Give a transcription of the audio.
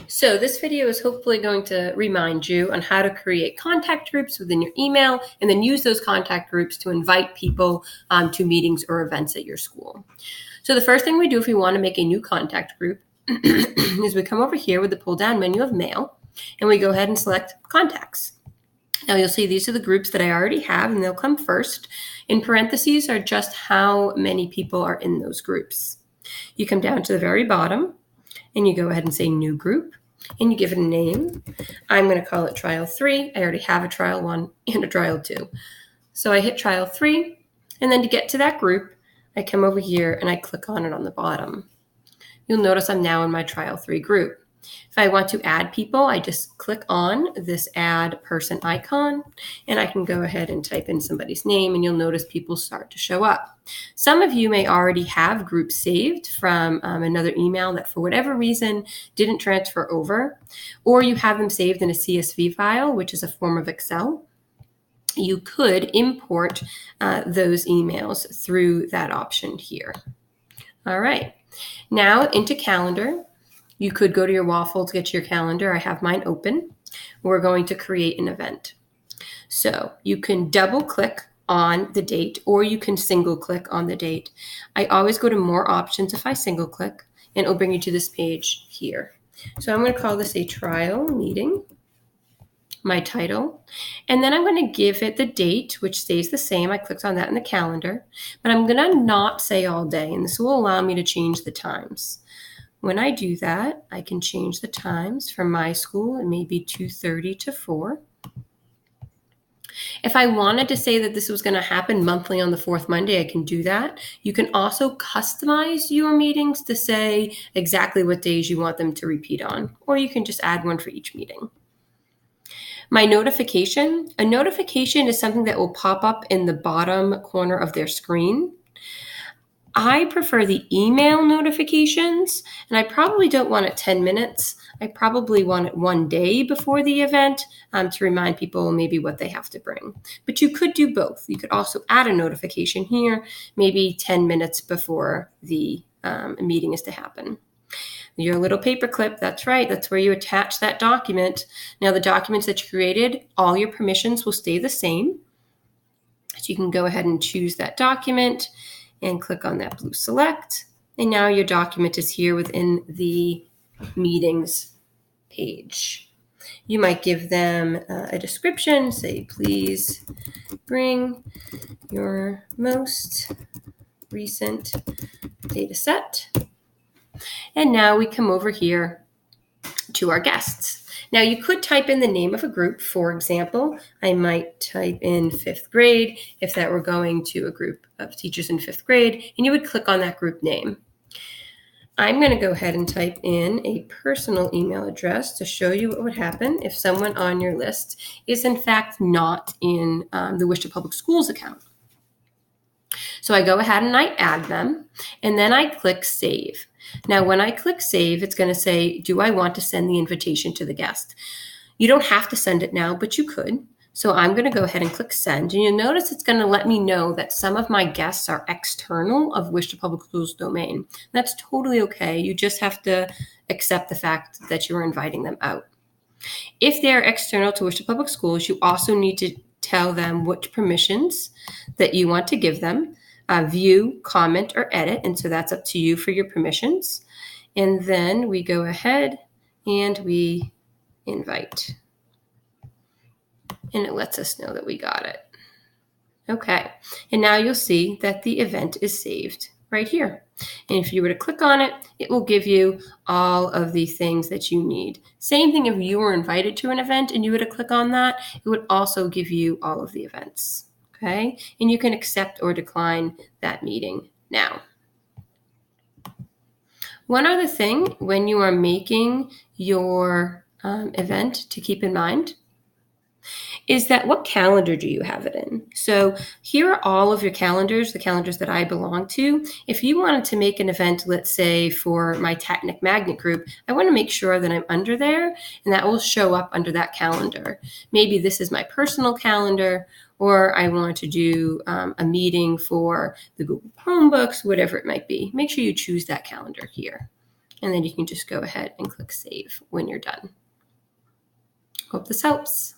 So this video is hopefully going to remind you on how to create contact groups within your email and then use those contact groups to invite people to meetings or events at your school. So the first thing we do if we want to make a new contact group is we come over here with the pull down menu of mail and we go ahead and select contacts. Now you'll see these are the groups that I already have and they'll come first. In parentheses are just how many people are in those groups. You come down to the very bottom and you go ahead and say new group and you give it a name. I'm going to call it trial 3. I already have a trial 1 and a trial 2. So I hit trial 3 and then to get to that group, I come over here and I click on it on the bottom. You'll notice I'm now in my trial 3 group. If I want to add people, I just click on this add person icon and I can go ahead and type in somebody's name and you'll notice people start to show up. Some of you may already have groups saved from another email that for whatever reason didn't transfer over, or you have them saved in a CSV file, which is a form of Excel. You could import those emails through that option here. All right, now into calendar. You could go to your waffle to get to your calendar. I have mine open. We're going to create an event. So you can double click on the date or you can single click on the date. I always go to more options if I single click and it'll bring you to this page here. So I'm going to call this a trial meeting, my title, and then I'm going to give it the date, which stays the same. I clicked on that in the calendar, but I'm going to not say all day, and this will allow me to change the times. When I do that, I can change the times from my school. It may be 2:30 to 4. If I wanted to say that this was going to happen monthly on the 4th Monday, I can do that. You can also customize your meetings to say exactly what days you want them to repeat on, or you can just add one for each meeting. My notification. A notification is something that will pop up in the bottom corner of their screen. I prefer the email notifications, and I probably don't want it 10 minutes. I probably want it 1 day before the event to remind people maybe what they have to bring. But you could do both. You could also add a notification here, maybe 10 minutes before the meeting is to happen. Your little paper clip, that's right, that's where you attach that document. Now the documents that you created, all your permissions will stay the same. So you can go ahead and choose that document and click on that blue select. And now your document is here within the meetings page. You might give them a description, say, please bring your most recent data set. And now we come over here to our guests. Now you could type in the name of a group. For example, I might type in 5th grade if that were going to a group of teachers in 5th grade, and you would click on that group name. I'm going to go ahead and type in a personal email address to show you what would happen if someone on your list is in fact not in the Worcester Public Schools account. So I go ahead and I add them, and then I click save. Now, when I click save, it's going to say, do I want to send the invitation to the guest? You don't have to send it now, but you could. So I'm going to go ahead and click send. And you'll notice it's going to let me know that some of my guests are external of Worcester Public Schools domain. That's totally okay. You just have to accept the fact that you're inviting them out. If they're external to Worcester Public Schools, you also need to tell them which permissions that you want to give them. View, comment, or edit. And so that's up to you for your permissions. And then we go ahead and we invite. And it lets us know that we got it. Okay. And now you'll see that the event is saved right here. And if you were to click on it, it will give you all of the things that you need. Same thing if you were invited to an event and you were to click on that, it would also give you all of the events. Okay, and you can accept or decline that meeting now. One other thing when you are making your event to keep in mind is that what calendar do you have it in? So here are all of your calendars, the calendars that I belong to. If you wanted to make an event, let's say for my Technic Magnet group, I want to make sure that I'm under there and that will show up under that calendar. Maybe this is my personal calendar, or I want to do a meeting for the Google Chromebooks, whatever it might be. Make sure you choose that calendar here. And then you can just go ahead and click save when you're done. Hope this helps.